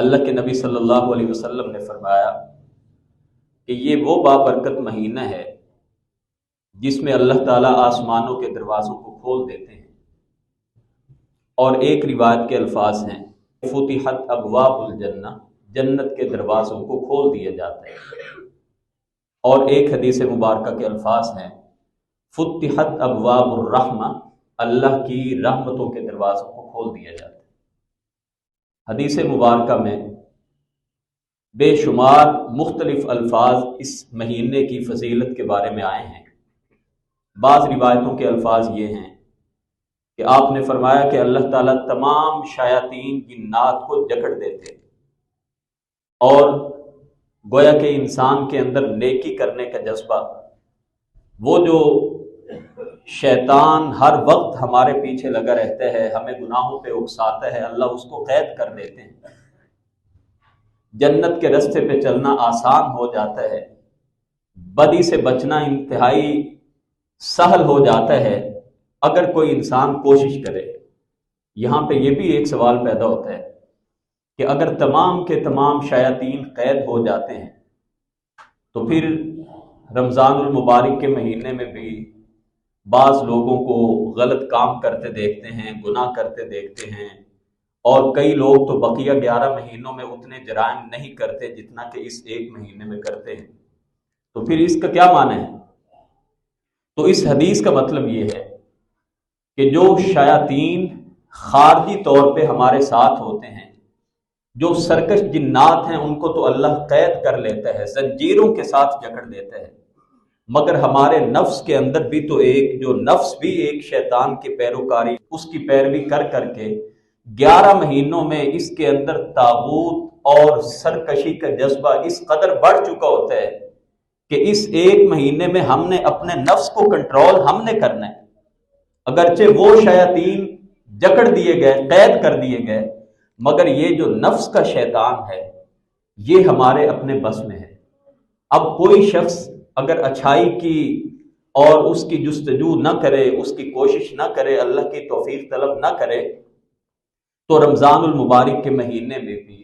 اللہ کے نبی صلی اللہ علیہ وسلم نے فرمایا کہ یہ وہ بابرکت مہینہ ہے جس میں اللہ تعالیٰ آسمانوں کے دروازوں کو کھول دیتے ہیں، اور ایک روایت کے الفاظ ہیں فتحت ابواب الجنہ، جنت کے دروازوں کو کھول دیا جاتا ہے، اور ایک حدیث مبارکہ کے الفاظ ہیں فتحت ابواب الرحمہ، اللہ کی رحمتوں کے دروازوں کو کھول دیا جاتا ہے۔ حدیث مبارکہ میں بے شمار مختلف الفاظ اس مہینے کی فضیلت کے بارے میں آئے ہیں۔ بعض روایتوں کے الفاظ یہ ہیں کہ آپ نے فرمایا کہ اللہ تعالیٰ تمام شیاطین جنات کو جکڑ دیتے، اور گویا کہ انسان کے اندر نیکی کرنے کا جذبہ، وہ جو شیطان ہر وقت ہمارے پیچھے لگا رہتا ہے، ہمیں گناہوں پہ اکساتا ہے، اللہ اس کو قید کر دیتے ہیں، جنت کے راستے پہ چلنا آسان ہو جاتا ہے، بدی سے بچنا انتہائی سہل ہو جاتا ہے اگر کوئی انسان کوشش کرے۔ یہاں پہ یہ بھی ایک سوال پیدا ہوتا ہے کہ اگر تمام کے تمام شیاطین قید ہو جاتے ہیں تو پھر رمضان المبارک کے مہینے میں بھی بعض لوگوں کو غلط کام کرتے دیکھتے ہیں، گناہ کرتے دیکھتے ہیں، اور کئی لوگ تو بقیہ 11 مہینوں میں اتنے جرائم نہیں کرتے جتنا کہ اس ایک مہینے میں کرتے ہیں، تو پھر اس کا کیا معنی ہے؟ تو اس حدیث کا مطلب یہ ہے کہ جو شیاطین خارجی طور پہ ہمارے ساتھ ہوتے ہیں، جو سرکش جنات ہیں، ان کو تو اللہ قید کر لیتا ہے، زنجیروں کے ساتھ جکڑ دیتا ہے، مگر ہمارے نفس کے اندر بھی تو جو نفس بھی ایک شیطان کی پیروکاری، اس کی پیروی کر کر کے 11 مہینوں میں اس کے اندر طاغوت اور سرکشی کا جذبہ اس قدر بڑھ چکا ہوتا ہے کہ اس ایک مہینے میں ہم نے اپنے نفس کو کنٹرول ہم نے کرنا ہے۔ اگرچہ وہ شیاطین جکڑ دیے گئے، قید کر دیے گئے، مگر یہ جو نفس کا شیطان ہے یہ ہمارے اپنے بس میں ہے۔ اب کوئی شخص اگر اچھائی کی اور اس کی جستجو نہ کرے، اس کی کوشش نہ کرے، اللہ کی توفیق طلب نہ کرے، تو رمضان المبارک کے مہینے میں بھی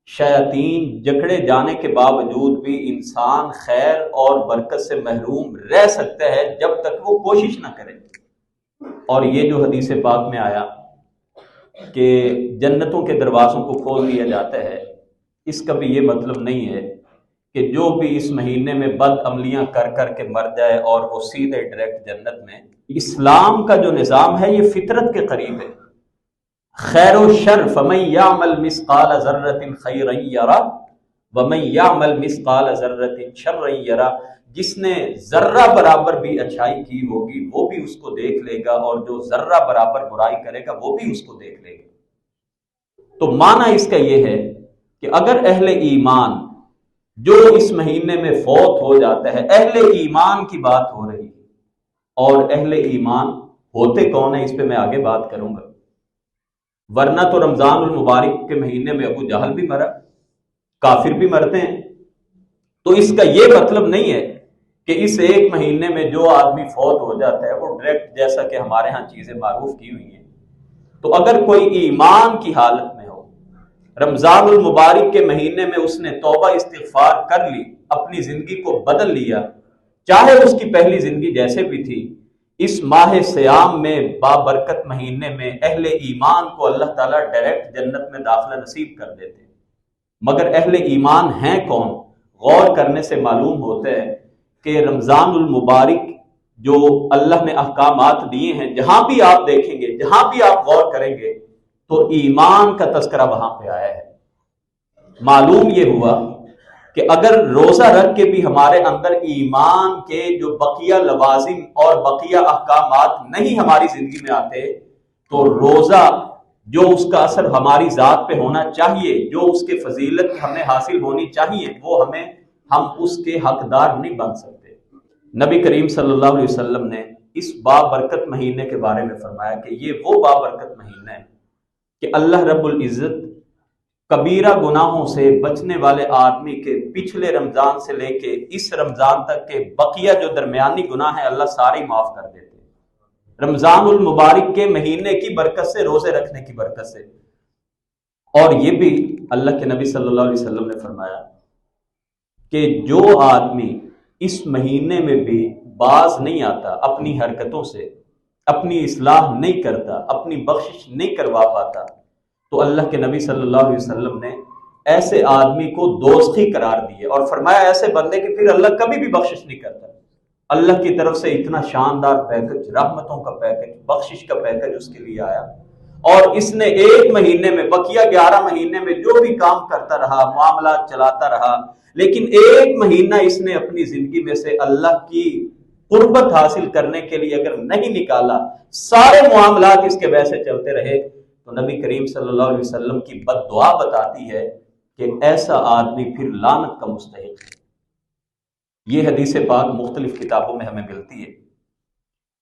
شیاطین جکڑے جانے کے باوجود بھی انسان خیر اور برکت سے محروم رہ سکتا ہے جب تک وہ کوشش نہ کرے۔ اور یہ جو حدیث پاک میں آیا کہ جنتوں کے دروازوں کو کھول دیا جاتا ہے، اس کا بھی یہ مطلب نہیں ہے کہ جو بھی اس مہینے میں بد عملیاں کر کر کے مر جائے اور وہ سیدھے ڈائریکٹ جنت میں۔ اسلام کا جو نظام ہے یہ فطرت کے قریب ہے، خیر و شر فمن یعمل مثقال ذرۃ خیرا یرہ ومن یعمل مثقال ذرۃ شرا یرہ، جس نے ذرہ برابر بھی اچھائی کی ہوگی وہ بھی اس کو دیکھ لے گا، اور جو ذرہ برابر برائی کرے گا وہ بھی اس کو دیکھ لے گا۔ تو معنی اس کا یہ ہے کہ اگر اہل ایمان جو اس مہینے میں فوت ہو جاتا ہے، اہل ایمان کی بات ہو رہی ہے، اور اہل ایمان ہوتے کون ہیں اس پہ میں آگے بات کروں گا، ورنہ تو رمضان المبارک کے مہینے میں ابو جہل بھی مرا، کافر بھی مرتے ہیں۔ تو اس کا یہ مطلب نہیں ہے کہ اس ایک مہینے میں جو آدمی فوت ہو جاتا ہے وہ ڈائریکٹ، جیسا کہ ہمارے ہاں چیزیں معروف کی ہوئی ہیں، تو اگر کوئی ایمان کی حالت میں ہو، رمضان المبارک کے مہینے میں اس نے توبہ استغفار کر لی، اپنی زندگی کو بدل لیا، چاہے اس کی پہلی زندگی جیسے بھی تھی، اس ماہ سیام میں بابرکت مہینے میں اہل ایمان کو اللہ تعالیٰ ڈائریکٹ جنت میں داخلہ نصیب کر دیتے ہیں۔ مگر اہل ایمان ہیں کون؟ غور کرنے سے معلوم ہوتا ہے کہ رمضان المبارک جو اللہ نے احکامات دیے ہیں، جہاں بھی آپ دیکھیں گے، جہاں بھی آپ غور کریں گے تو ایمان کا تذکرہ وہاں پہ آیا ہے۔ معلوم یہ ہوا کہ اگر روزہ رکھ کے بھی ہمارے اندر ایمان کے جو بقیہ لوازم اور بقیہ احکامات نہیں ہماری زندگی میں آتے، تو روزہ جو اس کا اثر ہماری ذات پہ ہونا چاہیے، جو اس کے فضیلت ہمیں حاصل ہونی چاہیے، وہ ہم اس کے حقدار نہیں بن سکتے۔ نبی کریم صلی اللہ علیہ وسلم نے اس بابرکت مہینے کے بارے میں فرمایا کہ یہ وہ بابرکت مہینہ ہے کہ اللہ رب العزت کبیرہ گناہوں سے بچنے والے آدمی کے پچھلے رمضان سے لے کے اس رمضان تک کے بقیہ جو درمیانی گناہ ہیں اللہ سارے معاف کر دیتے ہیں، رمضان المبارک کے مہینے کی برکت سے، روزے رکھنے کی برکت سے۔ اور یہ بھی اللہ کے نبی صلی اللہ علیہ وسلم نے فرمایا کہ جو آدمی اس مہینے میں بھی باز نہیں آتا اپنی حرکتوں سے، اپنی اصلاح نہیں کرتا، اپنی بخشش نہیں کروا پاتا، تو اللہ کے نبی صلی اللہ علیہ وسلم نے ایسے آدمی کو دوزخی قرار دیے اور فرمایا ایسے بندے کہ پھر اللہ کبھی بھی بخشش نہیں کرتا۔ اللہ کی طرف سے اتنا شاندار پیکج، رحمتوں کا پیکج، بخشش کا پیکج اس کے لیے آیا، اور اس نے ایک مہینے میں، بقیہ 11 مہینے میں جو بھی کام کرتا رہا، معاملات چلاتا رہا، لیکن ایک مہینہ اس نے اپنی زندگی میں سے اللہ کی قربت حاصل کرنے کے لیے اگر نہیں نکالا، سارے معاملات اس کے ویسے چلتے رہے، تو نبی کریم صلی اللہ علیہ وسلم کی بد دعا بتاتی ہے کہ ایسا آدمی پھر لعنت کا مستحق ہے۔ یہ حدیث پاک مختلف کتابوں میں ہمیں ملتی ہے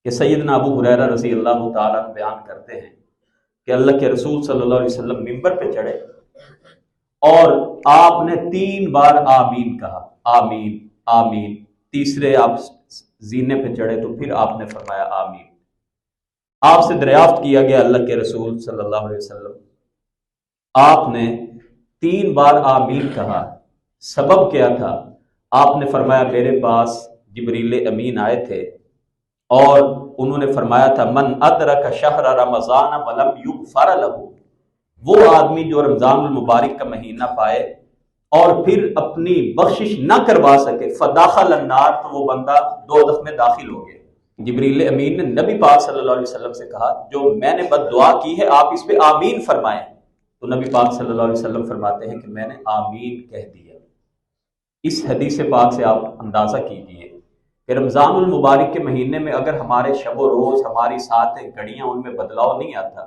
کہ سیدنا ابو ہریرہ رضی اللہ تعالیٰ بیان کرتے ہیں کہ اللہ کے رسول صلی اللہ علیہ وسلم منبر پہ چڑھے اور آپ نے 3 بار آمین کہا، آمین آمین۔ تیسرے آپ زینے پہ چڑھے تو پھر آپ نے فرمایا آمین۔ آپ سے دریافت کیا گیا اللہ کے رسول صلی اللہ علیہ وسلم، آپ نے 3 بار آمین کہا، سبب کیا تھا؟ آپ نے فرمایا میرے پاس جبریل امین آئے تھے اور انہوں نے فرمایا تھا من ادرک شہر رمضان ولم یغفر لہ، وہ آدمی جو رمضان المبارک کا مہینہ پائے اور پھر اپنی بخشش نہ کروا سکے، فداخل النار، تو وہ بندہ دوزخ میں داخل ہو گیا۔ جبریل امین نے نبی پاک صلی اللہ علیہ وسلم سے کہا جو میں نے بد دعا کی ہے آپ اس پہ آمین فرمائیں، تو نبی پاک صلی اللہ علیہ وسلم فرماتے ہیں کہ میں نے آمین کہہ دیا۔ اس حدیث پاک سے آپ اندازہ کیجئے کہ رمضان المبارک کے مہینے میں اگر ہمارے شب و روز، ہماری ساتیں گھڑیاں، ان میں بدلاؤ نہیں آتا،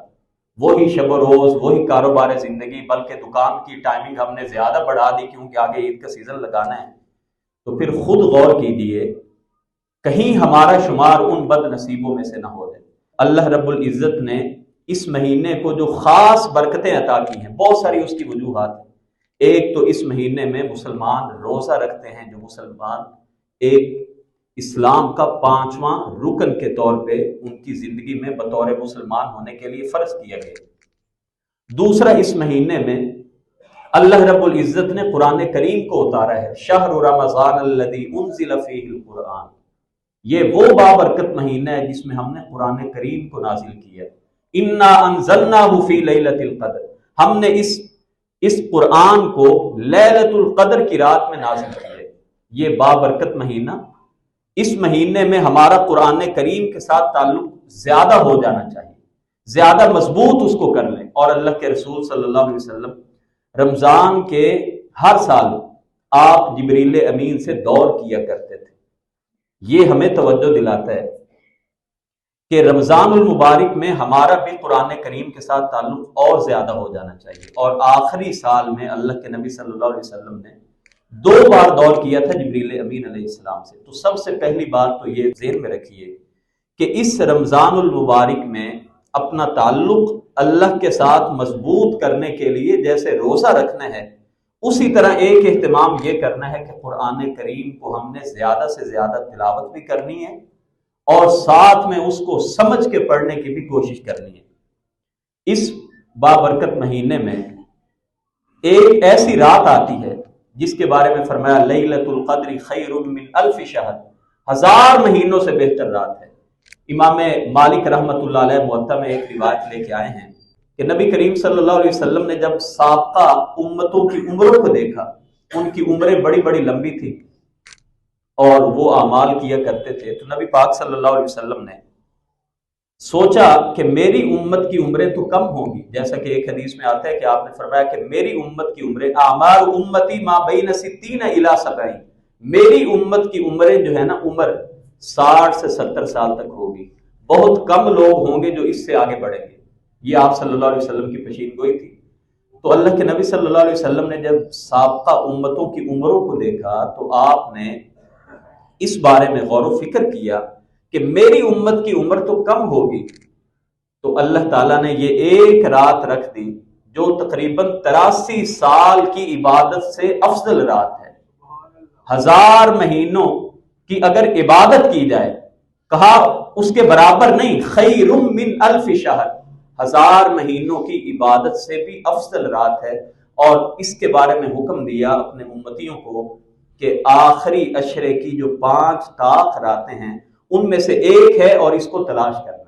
وہی شب و روز، وہی کاروبار زندگی، بلکہ دکان کی ٹائمنگ ہم نے زیادہ بڑھا دی کیونکہ آگے عید کا سیزن لگانا ہے، تو پھر خود غور کیجئے کہیں ہمارا شمار ان بد نصیبوں میں سے نہ ہو جائے۔ اللہ رب العزت نے اس مہینے کو جو خاص برکتیں عطا کی ہیں، بہت ساری اس کی وجوہات ہیں۔ ایک تو اس مہینے میں مسلمان روزہ رکھتے ہیں، جو مسلمان ایک اسلام کا 5واں رکن کے طور پہ ان کی زندگی میں بطور مسلمان ہونے کے لیے فرض کیا گیا۔ دوسرا، اس مہینے میں اللہ رب العزت نے قرآن کریم کو اتارا ہے، شہر رمضان الذی انزل فیہ القرآن، یہ وہ بابرکت مہینہ ہے جس میں ہم نے قرآن کریم کو نازل کیا۔ انا انزلناہ فی لیلۃ القدر، ہم نے اس قرآن کو لیلۃ القدر کی رات میں نازل کیا۔ یہ بابرکت مہینہ، اس مہینے میں ہمارا قرآن کریم کے ساتھ تعلق زیادہ ہو جانا چاہیے، زیادہ مضبوط اس کو کر لیں۔ اور اللہ کے رسول صلی اللہ علیہ وسلم رمضان کے ہر سال آپ جبریل امین سے دور کیا کرتے تھے۔ یہ ہمیں توجہ دلاتا ہے کہ رمضان المبارک میں ہمارا بھی قرآن کریم کے ساتھ تعلق اور زیادہ ہو جانا چاہیے۔ اور آخری سال میں اللہ کے نبی صلی اللہ علیہ وسلم نے 2 بار دور کیا تھا جبریل امین علیہ السلام سے۔ تو سب سے پہلی بات تو یہ ذہن میں رکھیے کہ اس رمضان المبارک میں اپنا تعلق اللہ کے ساتھ مضبوط کرنے کے لیے جیسے روزہ رکھنا ہے، اسی طرح ایک اہتمام یہ کرنا ہے کہ قرآن کریم کو ہم نے زیادہ سے زیادہ تلاوت بھی کرنی ہے اور ساتھ میں اس کو سمجھ کے پڑھنے کی بھی کوشش کرنی ہے۔ اس بابرکت مہینے میں ایک ایسی رات آتی ہے جس کے بارے میں فرمایا لیلۃ القدر خیر من 1000 شہر، 1000 مہینوں سے بہتر رات ہے۔ امام مالک رحمۃ اللہ علیہ موطا میں ایک روایت لے کے آئے ہیں کہ نبی کریم صلی اللہ علیہ وسلم نے جب سابقہ امتوں کی عمروں کو دیکھا، ان کی عمریں بڑی بڑی لمبی تھی اور وہ اعمال کیا کرتے تھے، تو نبی پاک صلی اللہ علیہ وسلم نے سوچا کہ میری امت کی عمریں تو کم ہوں گی، جیسا کہ ایک حدیث میں آتا ہے کہ آپ نے فرمایا کہ میری امت کی عمریں اعمار امتی ما بین 60 الی 70، میری امت کی عمریں جو ہے نا، عمر 60 سے 70 سال تک ہوگی، بہت کم لوگ ہوں گے جو اس سے آگے بڑھیں گے۔ یہ آپ صلی اللہ علیہ وسلم کی پیشین گوئی تھی۔ تو اللہ کے نبی صلی اللہ علیہ وسلم نے جب سابقہ امتوں کی عمروں کو دیکھا تو آپ نے اس بارے میں غور و فکر کیا کہ میری امت کی عمر تو کم ہوگی، تو اللہ تعالیٰ نے یہ ایک رات رکھ دی جو تقریباً 83 سال کی عبادت سے افضل رات ہے۔ 1000 مہینوں کی اگر عبادت کی جائے، کہا اس کے برابر نہیں، خیر من 1000 شہر، 1000 مہینوں کی عبادت سے بھی افضل رات ہے، اور اس کے بارے میں حکم دیا اپنے امتیوں کو کہ آخری عشرے کی جو 5 طاق راتیں ہیں ان میں سے ایک ہے اور اس کو تلاش کرنا۔